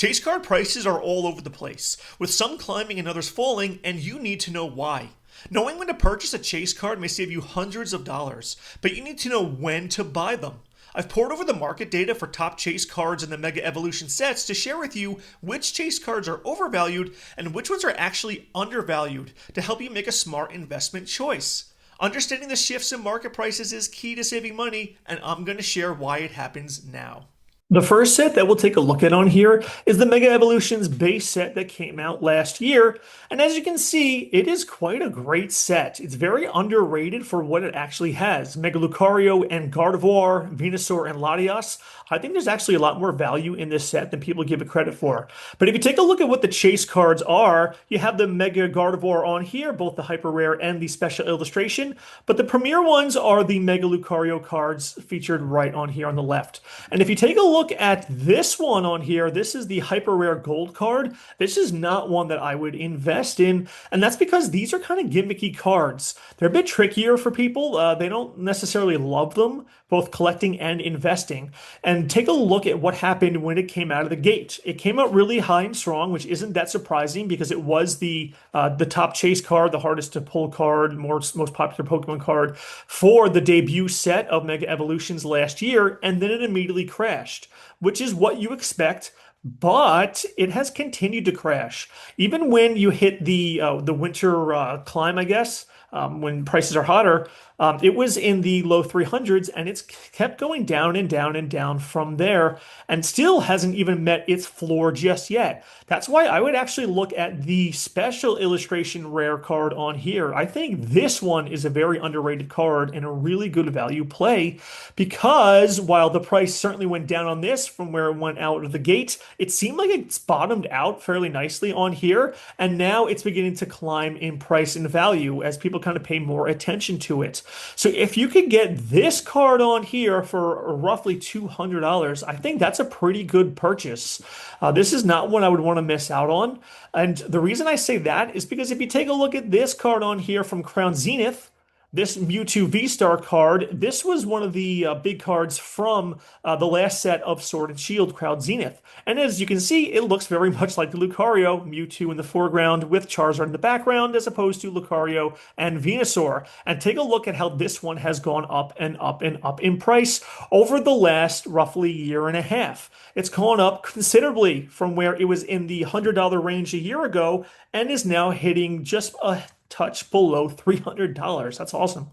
Chase card prices are all over the place, with some climbing and others falling, and you need to know why. Knowing when to purchase a chase card may save you hundreds of dollars, but you need to know when to buy them. I've poured over the market data for top chase cards in the Mega Evolution sets to share with you which chase cards are overvalued and which ones are actually undervalued to help you make a smart investment choice. Understanding the shifts in market prices is key to saving money, and I'm going to share why it happens now. The first set that we'll take a look at on here is the Mega Evolutions base set that came out last year. And as you can see, it is quite a great set. It's very underrated for what it actually has. Mega Lucario and Gardevoir, Venusaur, and Latias. I think there's actually a lot more value in this set than people give it credit for. But if you take a look at what the chase cards are, you have the Mega Gardevoir on here, both the hyper rare and the special illustration. But the premier ones are the Mega Lucario cards featured right on here on the left. And if you take a look at this one on here, this is the hyper rare gold card. This is not one that I would invest in, and that's because these are kind of gimmicky cards. They're a bit trickier for people. They don't necessarily love them, both collecting and investing. And take a look at what happened when it came out of the gate. It came out really high and strong, which isn't that surprising because it was the top chase card, the hardest to pull card, most popular Pokemon card for the debut set of Mega Evolutions last year, and then it immediately crashed, which is what you expect. But it has continued to crash. Even when you hit the winter climb, I guess, when prices are hotter, it was in the low 300s, and it's kept going down and down and down from there, and still hasn't even met its floor just yet. That's why I would actually look at the special illustration rare card on here. I think this one is a very underrated card and a really good value play, because while the price certainly went down on this from where it went out of the gate, it seemed like it's bottomed out fairly nicely on here, and now it's beginning to climb in price and value as people kind of pay more attention to it. So if you could get this card on here for roughly $200, I think that's a pretty good purchase. This is not one I would want to miss out on. And the reason I say that is because if you take a look at this card on here from Crown Zenith, this Mewtwo V-Star card, this was one of the big cards from the last set of Sword and Shield Crown Zenith. And as you can see, it looks very much like the Lucario, Mewtwo in the foreground with Charizard in the background, as opposed to Lucario and Venusaur. And take a look at how this one has gone up and up and up in price over the last roughly year and a half. It's gone up considerably from where it was in the $100 range a year ago and is now hitting just a touch below $300. That's awesome.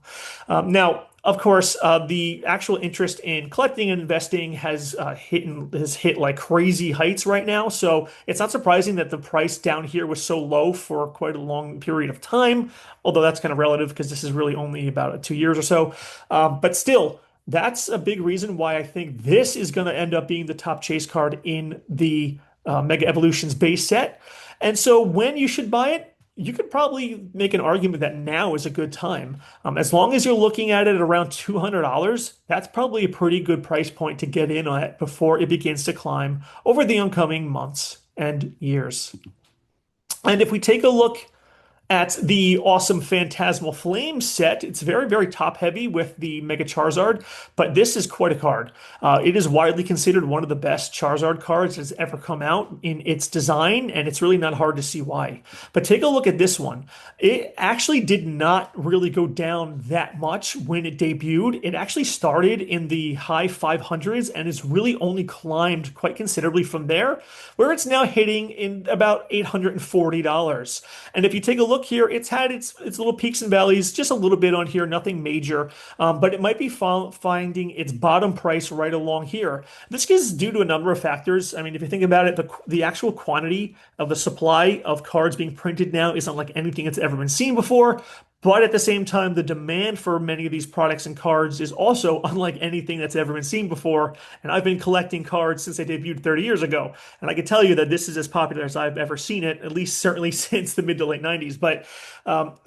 Now, of course, the actual interest in collecting and investing has hit like crazy heights right now. So it's not surprising that the price down here was so low for quite a long period of time, although that's kind of relative because this is really only about 2 years or so. But still, that's a big reason why I think this is going to end up being the top chase card in the Mega Evolutions base set. And so when you should buy it, you could probably make an argument that now is a good time. As long as you're looking at it at around $200, that's probably a pretty good price point to get in on it before it begins to climb over the oncoming months and years. And if we take a look at the awesome Phantasmal Flame set, it's very, very top heavy with the Mega Charizard, but this is quite a card. It is widely considered one of the best Charizard cards that's ever come out in its design, and it's really not hard to see why. But take a look at this one. It actually did not really go down that much when it debuted. It actually started in the high 500s and has really only climbed quite considerably from there, where it's now hitting in about $840. And if you take a look here, it's had its little peaks and valleys, just a little bit on here, nothing major, but it might be finding its bottom price right along here. This is due to a number of factors. I mean, if you think about it, the actual quantity of the supply of cards being printed now isn't like anything that's ever been seen before. But at the same time, the demand for many of these products and cards is also unlike anything that's ever been seen before. And I've been collecting cards since they debuted 30 years ago. And I can tell you that this is as popular as I've ever seen it, at least certainly since the mid to late 90s. But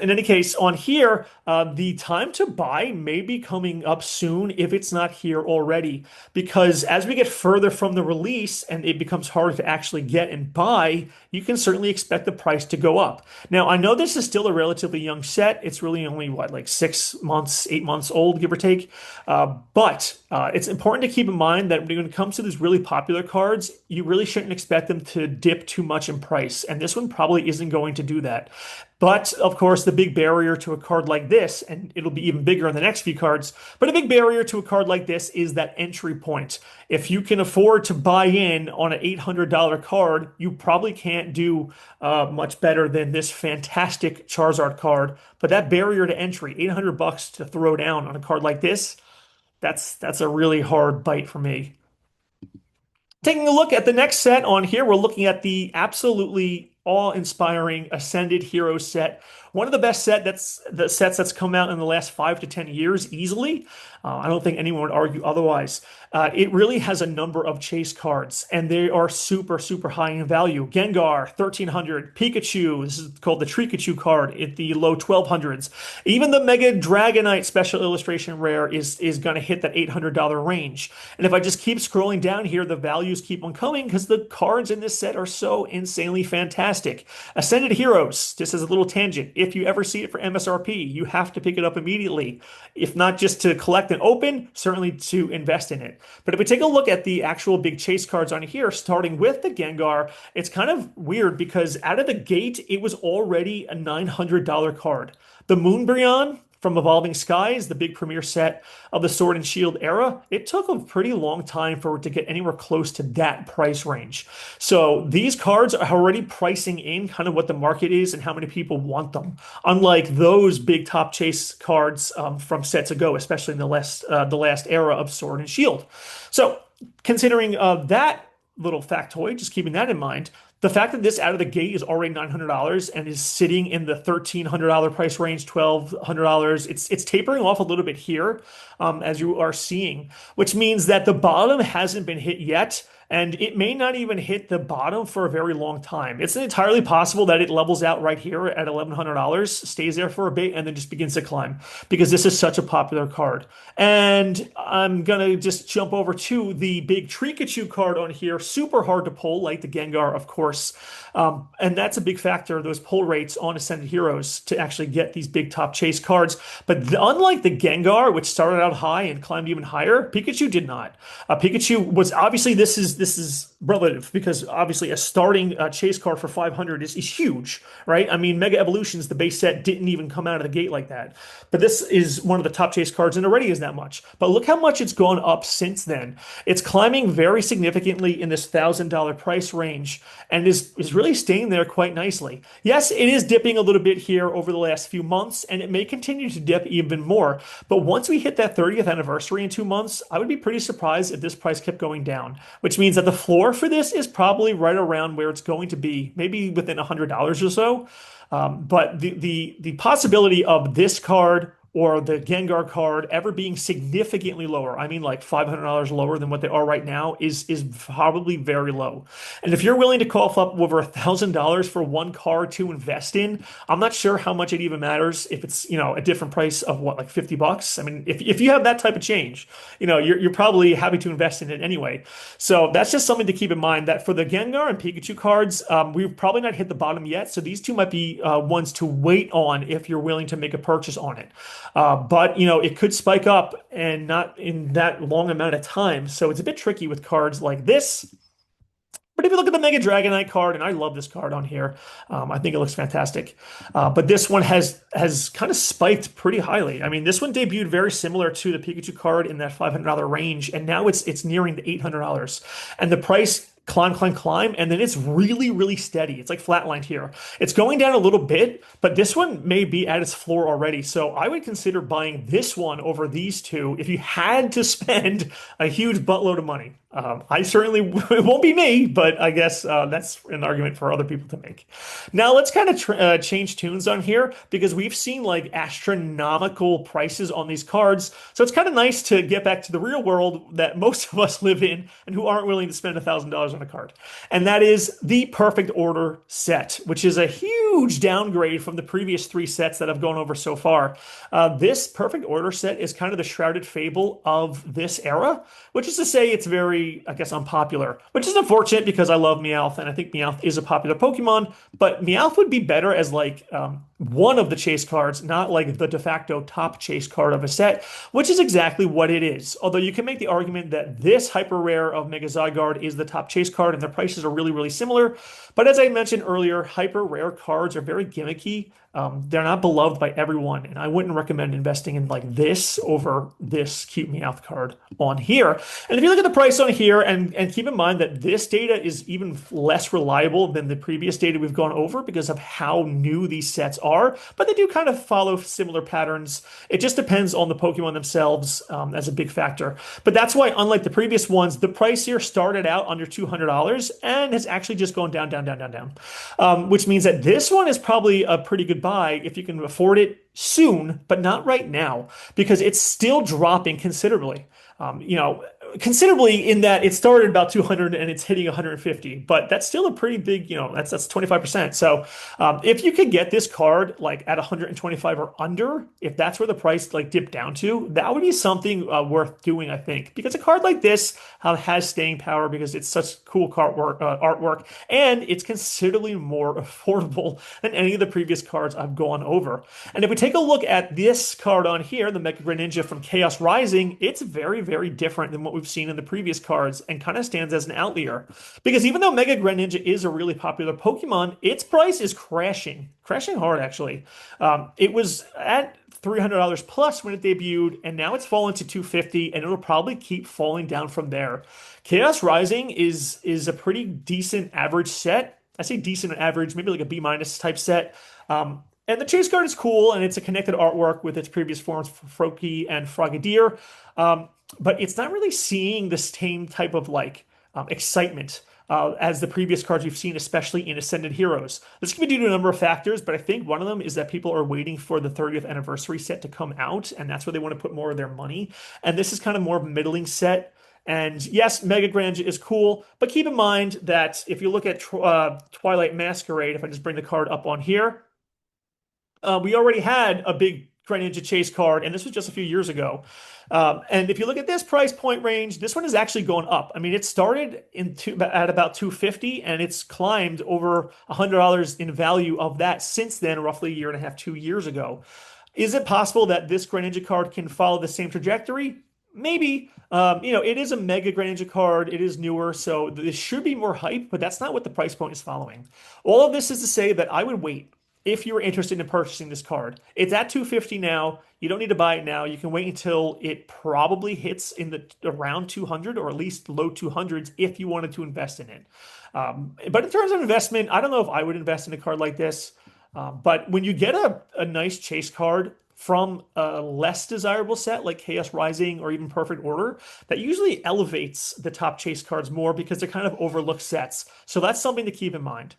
in any case, on here, the time to buy may be coming up soon if it's not here already. Because as we get further from the release and it becomes harder to actually get and buy, you can certainly expect the price to go up. Now, I know this is still a relatively young set. set. It's really only what, like 6 months, 8 months old, give or take. But it's important to keep in mind that when it comes to these really popular cards, you really shouldn't expect them to dip too much in price. And this one probably isn't going to do that. But of course, the big barrier to a card like this, and it'll be even bigger in the next few cards, but a big barrier to a card like this is that entry point. If you can afford to buy in on an $800 card, you probably can't do much better than this fantastic Charizard card. But that barrier to entry, 800 bucks to throw down on a card like this, that's a really hard bite for me. Taking a look at the next set on here, we're looking at the absolutely awe-inspiring Ascended Heroes set. One of the best the sets that's come out in the last 5 to 10 years easily. I don't think anyone would argue otherwise. It really has a number of chase cards, and they are super, super high in value. Gengar, 1300. Pikachu, this is called the Trikachu card, at the low 1200s. Even the Mega Dragonite Special Illustration Rare is going to hit that $800 range. And if I just keep scrolling down here, the values keep on coming because the cards in this set are so insanely fantastic. Ascended Heroes, just as a little tangent, if you ever see it for MSRP, you have to pick it up immediately. If not just to collect and open, certainly to invest in it. But if we take a look at the actual big chase cards on here, starting with the Gengar, it's kind of weird because out of the gate, it was already a $900 card. The Moonbryon from Evolving Skies, the big premiere set of the Sword and Shield era, it took a pretty long time for it to get anywhere close to that price range. So these cards are already pricing in kind of what the market is and how many people want them. Unlike those big top chase cards from sets ago, especially in the last era of Sword and Shield. So considering that little factoid, just keeping that in mind, the fact that this out of the gate is already $900 and is sitting in the $1,300 price range, $1,200, it's tapering off a little bit here, as you are seeing, which means that the bottom hasn't been hit yet, and it may not even hit the bottom for a very long time. It's entirely possible that it levels out right here at $1,100, stays there for a bit, and then just begins to climb, because this is such a popular card. And I'm gonna just jump over to the big Trikachu card on here. Super hard to pull, like the Gengar, of course. And that's a big factor, those pull rates on Ascended Heroes, to actually get these big top chase cards. But unlike the Gengar, which started out high and climbed even higher, Pikachu did not. Pikachu was obviously, this is relative, because obviously a starting chase card for 500 is huge, right? I mean, Mega Evolutions, the base set, didn't even come out of the gate like that. But this is one of the top chase cards and already is that much. But look how much it's gone up since then. It's climbing very significantly in this $1,000 price range and is really staying there quite nicely. Yes, it is dipping a little bit here over the last few months, and it may continue to dip even more. But once we hit that 30th anniversary in 2 months, I would be pretty surprised if this price kept going down, which means that the floor for this is probably right around where it's going to be, maybe within $100 or so. But the possibility of this card or the Gengar card ever being significantly lower, I mean like $500 lower than what they are right now, is probably very low. And if you're willing to cough up over $1,000 for one card to invest in, I'm not sure how much it even matters if it's, a different price of what, like 50 bucks. I mean, if you have that type of change, you're probably happy to invest in it anyway. So that's just something to keep in mind, that for the Gengar and Pikachu cards, we've probably not hit the bottom yet. So these two might be ones to wait on if you're willing to make a purchase on it. But it could spike up, and not in that long amount of time. So it's a bit tricky with cards like this. But if you look at the Mega Dragonite card, and I love this card on here, I think it looks fantastic. But this one has kind of spiked pretty highly. I mean, this one debuted very similar to the Pikachu card in that $500 range, and now it's nearing the $800. And the price climb, and then it's really, really steady. It's like flatlined here. It's going down a little bit, but this one may be at its floor already. So I would consider buying this one over these two if you had to spend a huge buttload of money. I certainly, it won't be me, but I guess that's an argument for other people to make. Now let's kind of change tunes on here, because we've seen like astronomical prices on these cards. So it's kind of nice to get back to the real world that most of us live in and who aren't willing to spend $1,000 on a card. And that is the Perfect Order set, which is a huge downgrade from the previous 3 sets that I've gone over so far. This Perfect Order set is kind of the shrouded fable of this era, which is to say it's very, I guess, unpopular, which is unfortunate because I love Meowth and I think Meowth is a popular Pokemon, but Meowth would be better as like one of the chase cards, not like the de facto top chase card of a set, which is exactly what it is. Although you can make the argument that this hyper rare of Mega Zygarde is the top chase card and their prices are really, really similar. But as I mentioned earlier, hyper rare cards are very gimmicky. They're not beloved by everyone, and I wouldn't recommend investing in like this over this cute Meowth card on here. And if you look at the price on here, and keep in mind that this data is even less reliable than the previous data we've gone over because of how new these sets are, but they do kind of follow similar patterns. It just depends on the Pokemon themselves as a big factor. But that's why, unlike the previous ones, the price here started out under $200 and has actually just gone down, down, down, down, down. Which means that this one is probably a pretty good buy if you can afford it soon, but not right now because it's still dropping considerably. Considerably in that it started about 200 and it's hitting 150, but that's still a pretty big, that's 25%. So if you could get this card like at 125 or under, if that's where the price like dipped down to, that would be something worth doing, I think, because a card like this has staying power because it's such cool artwork and it's considerably more affordable than any of the previous cards I've gone over. And if we take a look at this card on here, the Mega Greninja from Chaos Rising, it's very, very different than what we've seen in the previous cards and kind of stands as an outlier. Because even though Mega Greninja is a really popular Pokemon, its price is crashing hard actually. It was at $300 plus when it debuted, and now it's fallen to $250, and it'll probably keep falling down from there. Chaos Rising is a pretty decent average set. I say decent average, maybe like a B minus type set. And the chase card is cool, and it's a connected artwork with its previous forms, Froakie and Frogadier. But it's not really seeing the same type of like excitement as the previous cards we've seen, especially in Ascended Heroes. This can be due to a number of factors, but I think one of them is that people are waiting for the 30th anniversary set to come out, and that's where they want to put more of their money. And this is kind of more of a middling set. And yes, Mega Greninja is cool, but keep in mind that if you look at Twilight Masquerade, if I just bring the card up on here, we already had a big Greninja chase card, and this was just a few years ago. And if you look at this price point range, this one is actually going up. I mean, it started at about $250, and it's climbed over $100 in value of that since then, roughly a year and a half, 2 years ago. Is it possible that this Greninja card can follow the same trajectory? Maybe. It is a Mega Greninja card. It is newer, so this should be more hype, but that's not what the price point is following. All of this is to say that I would wait if you were interested in purchasing this card. It's at $250 now. You don't need to buy it now. You can wait until it probably hits in the around 200 or at least low 200s if you wanted to invest in it. But in terms of investment, I don't know if I would invest in a card like this. But when you get a nice chase card from a less desirable set like Chaos Rising or even Perfect Order, that usually elevates the top chase cards more because they're kind of overlooked sets. So that's something to keep in mind.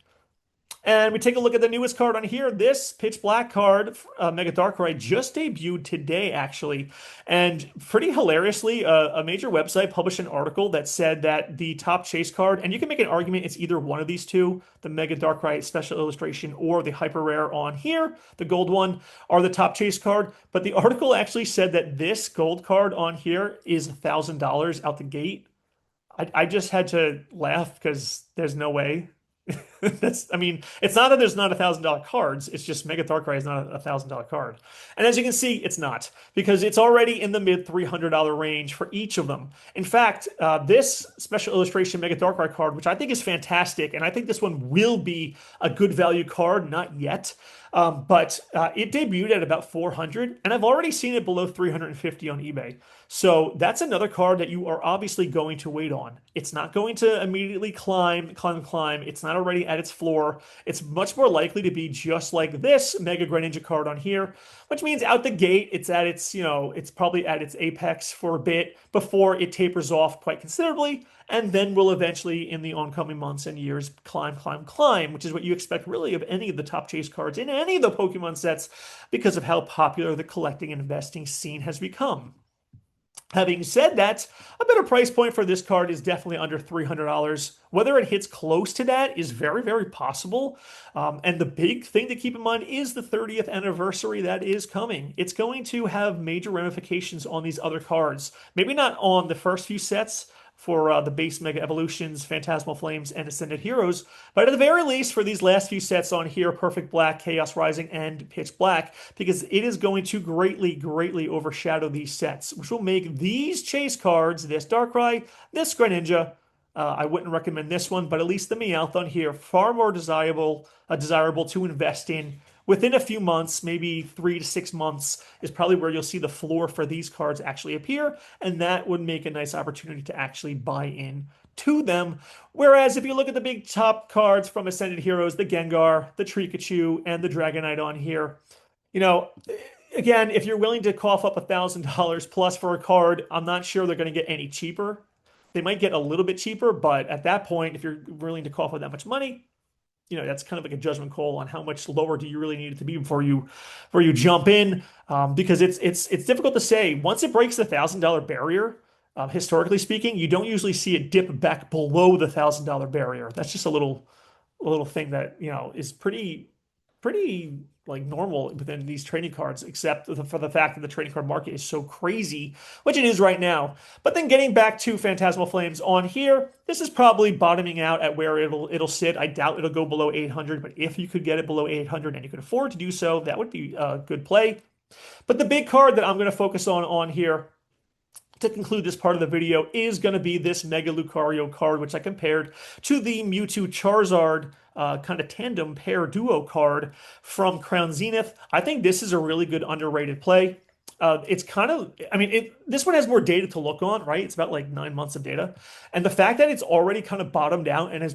And we take a look at the newest card on here. This Pitch Black card, Mega Darkrai, just debuted today, actually. And pretty hilariously, a major website published an article that said that the top chase card, and you can make an argument it's either one of these two, the Mega Darkrai Special Illustration or the Hyper Rare on here, the gold one, are the top chase card. But the article actually said that this gold card on here is $1,000 out the gate. I just had to laugh because there's no way. It's not that there's not $1,000 cards. It's just Mega Darkrai is not a $1,000 card. And as you can see, it's not because it's already in the mid $300 range for each of them. In fact, this Special Illustration Mega Darkrai card, which I think is fantastic, and I think this one will be a good value card, not yet. But it debuted at about 400, and I've already seen it below 350 on eBay. So that's another card that you are obviously going to wait on. It's not going to immediately climb. It's not already at its floor. It's much more likely to be just like this Mega Greninja card on here, which means out the gate, it's at its, it's probably at its apex for a bit before it tapers off quite considerably, and then will eventually, in the oncoming months and years, climb, which is what you expect really of any of the top chase cards in any of the Pokemon sets because of how popular the collecting and investing scene has become. Having said that, a better price point for this card is definitely under $300. Whether it hits close to that is very, very possible. And the big thing to keep in mind is the 30th anniversary that is coming. It's going to have major ramifications on these other cards. Maybe not on the first few sets for the base Mega Evolutions, Phantasmal Flames, and Ascended Heroes. But at the very least, for these last few sets on here, Perfect Black, Chaos Rising, and Pitch Black, because it is going to greatly, greatly overshadow these sets, which will make these chase cards, this Darkrai, this Greninja, I wouldn't recommend this one, but at least the Meowth here, far more desirable to invest in. Within a few months, maybe 3 to 6 months, is probably where you'll see the floor for these cards actually appear, and that would make a nice opportunity to actually buy in to them. Whereas if you look at the big top cards from Ascended Heroes, the Gengar, the Trikachu, and the Dragonite on here, you know, again, if you're willing to cough up $1,000 plus for a card, I'm not sure they're going to get any cheaper. They might get a little bit cheaper, but at that point, if you're willing to cough up that much money, you know, that's kind of like a judgment call on how much lower do you really need it to be before you jump in, because it's difficult to say. Once it breaks the $1,000 barrier, historically speaking, you don't usually see it dip back below the $1,000 barrier. That's just a little thing that, you know, is pretty like normal within these trading cards, except for the fact that the trading card market is so crazy, which it is right now. But then getting back to Phantasmal Flames on here, this is probably bottoming out at where it'll sit. I doubt it'll go below 800, but if you could get it below 800 and you could afford to do so, that would be a good play. But the big card that I'm going to focus on here to conclude this part of the video is going to be this Mega Lucario card, which I compared to the Mewtwo Charizard kind of tandem pair duo card from Crown Zenith. I think this is a really good underrated play. It's kind of, I mean, this one has more data to look on, right? It's about like 9 months of data. And the fact that it's already kind of bottomed out and has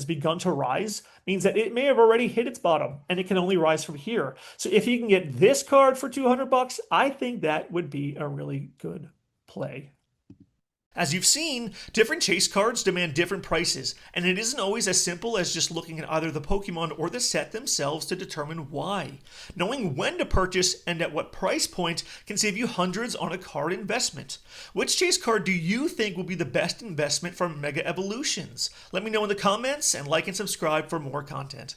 begun to rise means that it may have already hit its bottom and it can only rise from here. So if you can get this card for $200, I think that would be a really good play. As you've seen, different chase cards demand different prices, and it isn't always as simple as just looking at either the Pokemon or the set themselves to determine why. Knowing when to purchase and at what price point can save you hundreds on a card investment. Which chase card do you think will be the best investment for Mega Evolutions? Let me know in the comments, and like and subscribe for more content.